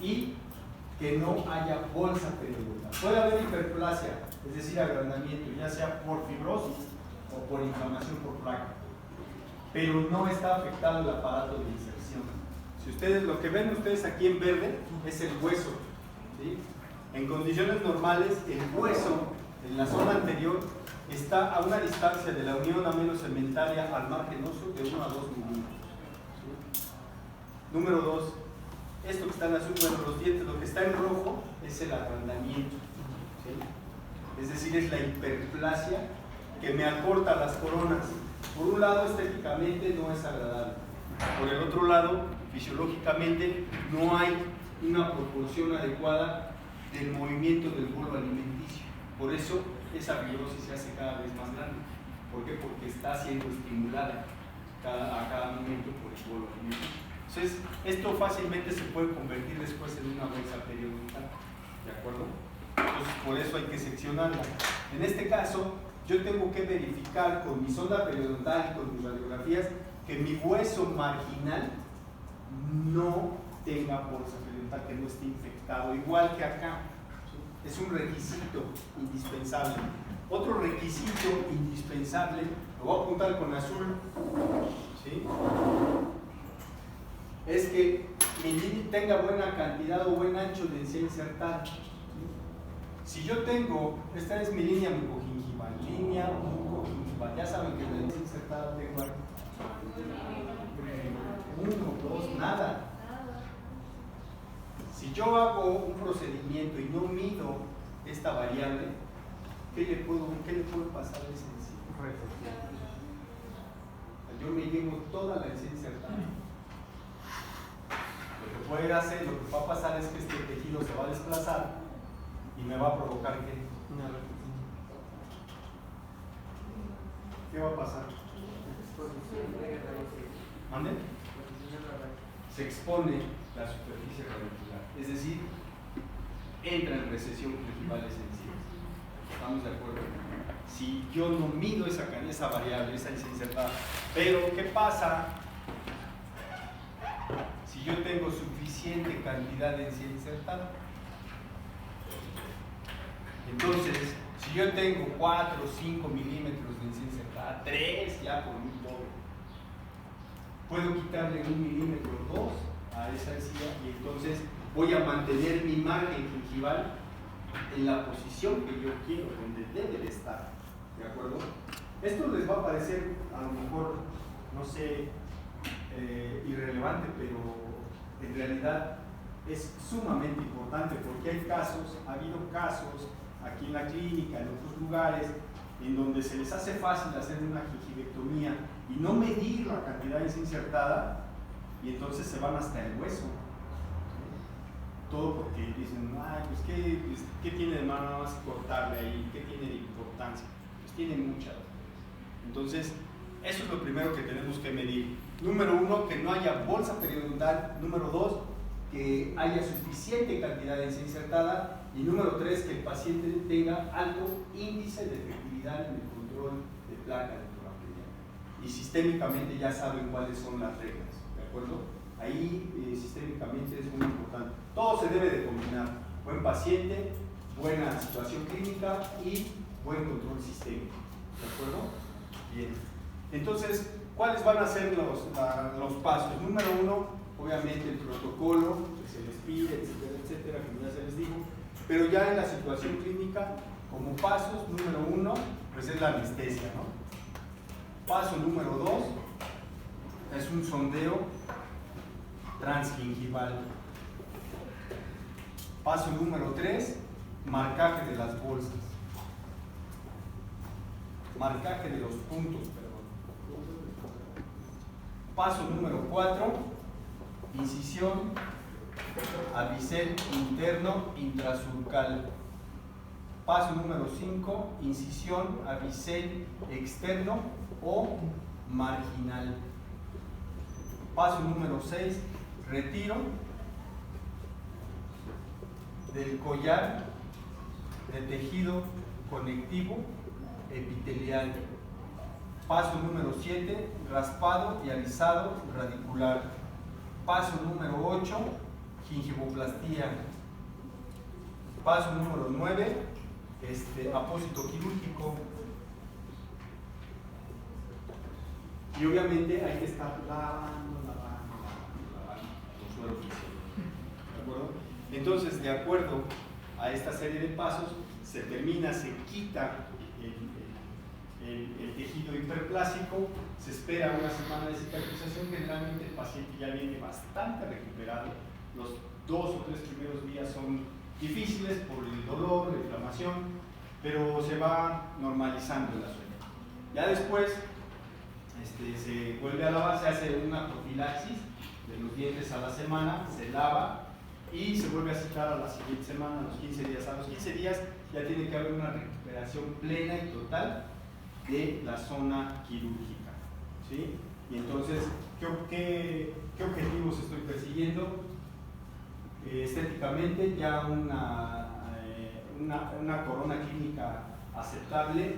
y que no haya bolsa periodontal. Puede haber hiperplasia, es decir, agrandamiento, ya sea por fibrosis o por inflamación por placa, pero no está afectado el aparato de inserción. Si ustedes, lo que ven ustedes aquí en verde es el hueso, ¿sí? En condiciones normales, el hueso en la zona anterior está a una distancia de la unión amenocementaria al margen óseo de 1 a 2 milímetros. ¿Sí? Número 2, esto que está en azul, bueno, los dientes, lo que está en rojo es el agrandamiento, ¿sí? Es decir, es la hiperplasia que me acorta las coronas. Por un lado, estéticamente no es agradable. Por el otro lado, fisiológicamente no hay una proporción adecuada del movimiento del bolo alimenticio. Por eso esa fibrosis se hace cada vez más grande. ¿Por qué? Porque está siendo estimulada a cada momento por el bolo alimenticio. Entonces, esto fácilmente se puede convertir después en una bolsa periodontal. ¿De acuerdo? Entonces, por eso hay que seccionarla. En este caso, yo tengo que verificar con mi sonda periodontal y con mis radiografías que mi hueso marginal no tenga bolsa periodontal, que no esté infectado, igual que acá. Es un requisito indispensable. Otro requisito indispensable, lo voy a apuntar con azul, ¿sí? Es que mi línea tenga buena cantidad o buen ancho de encía insertada. Si yo tengo, esta es mi línea mucogingival, ya saben que la encía insertada tengo aquí 1, 2, nada. Si yo hago un procedimiento y no mido esta variable, ¿qué le puede pasar a esa encía? Yo me llevo toda la encía insertada. Lo que puede hacer, lo que va a pasar es que este tejido se va a desplazar y me va a provocar ¿qué? ¿Qué va a pasar? ¿Mande? Se expone la superficie radicular, es decir, entra en recesión gingival esencial. ¿Estamos de acuerdo? Si yo no mido esa variable, esa encía insertada, pero ¿qué pasa si yo tengo suficiente cantidad de encía insertada? Entonces, si yo tengo 4 o 5 milímetros de encía insertada, 3 ya por muy poco, puedo quitarle 1 milímetro o 2 a esa encía y entonces voy a mantener mi margen gingival en la posición que yo quiero, donde debe de estar. ¿De acuerdo? Esto les va a parecer a lo mejor, no sé, irrelevante, pero en realidad es sumamente importante porque hay casos, ha habido casos aquí en la clínica, en otros lugares, en donde se les hace fácil hacer una gingivectomía y no medir la cantidad de encía insertada y entonces se van hasta el hueso. Todo porque dicen, ay, pues ¿qué tiene de malo nada más cortarle ahí? ¿Qué tiene de importancia? Pues tiene mucha. Entonces, eso es lo primero que tenemos que medir. Número 1, que no haya bolsa periodontal. Número 2, que haya suficiente cantidad de encía insertada. Y número 3, que el paciente tenga alto índice de efectividad en el control de placa dentoabrevial. Y sistémicamente ya saben cuáles son las reglas, ¿de acuerdo? Ahí sistémicamente es muy importante. Todo se debe de combinar. Buen paciente, buena situación clínica y buen control sistémico, ¿de acuerdo? Bien. Entonces, ¿cuáles van a ser los pasos? Número 1, obviamente el protocolo que se les pide, etcétera, etcétera, como ya se les dijo. Pero ya en la situación clínica, como pasos, número 1, pues es la anestesia, ¿no? Paso número 2 es un sondeo transgingival. Paso número 3, marcaje de las bolsas. Marcaje de los puntos, perdón. Paso número 4, incisión a bisel interno intrasurcal. Paso número 5, incisión a bisel externo o marginal. Paso número 6, retiro del collar de tejido conectivo epitelial. Paso número 7, raspado y alisado radicular. Paso número 8, Gingivoplastía. Paso número 9, apósito quirúrgico. Y obviamente hay que estar lavando con suero físico. ¿De acuerdo? Entonces, de acuerdo a esta serie de pasos, se termina, se quita el tejido hiperplásico, se espera una semana de cicatrización. Generalmente el paciente ya viene bastante recuperado. Los 2 o 3 primeros días son difíciles por el dolor, la inflamación, pero se va normalizando el asunto. Ya después se vuelve a lavar, se hace una profilaxis de los dientes a la semana, se lava y se vuelve a citar a la siguiente semana, a los 15 días. A los 15 días ya tiene que haber una recuperación plena y total de la zona quirúrgica, ¿sí? Y entonces, ¿qué objetivos estoy persiguiendo? Estéticamente, ya una corona clínica aceptable,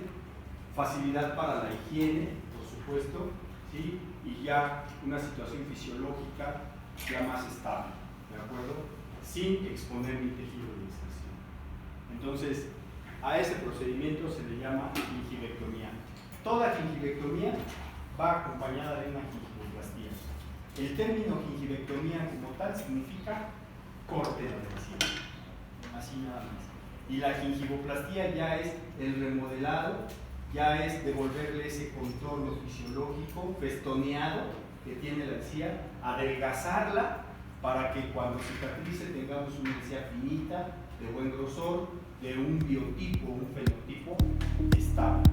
facilidad para la higiene, por supuesto, ¿sí? Y ya una situación fisiológica ya más estable, ¿de acuerdo? Sin exponer mi tejido de inserción. Entonces, a ese procedimiento se le llama gingivectomía. Toda gingivectomía va acompañada de una gingivoplastía. El término gingivectomía como tal significa corte de la encía, así nada más. Y la gingivoplastía ya es el remodelado, ya es devolverle ese contorno fisiológico festoneado que tiene la encía, adelgazarla para que cuando cicatrice tengamos una encía finita, de buen grosor, de un biotipo, un fenotipo estable.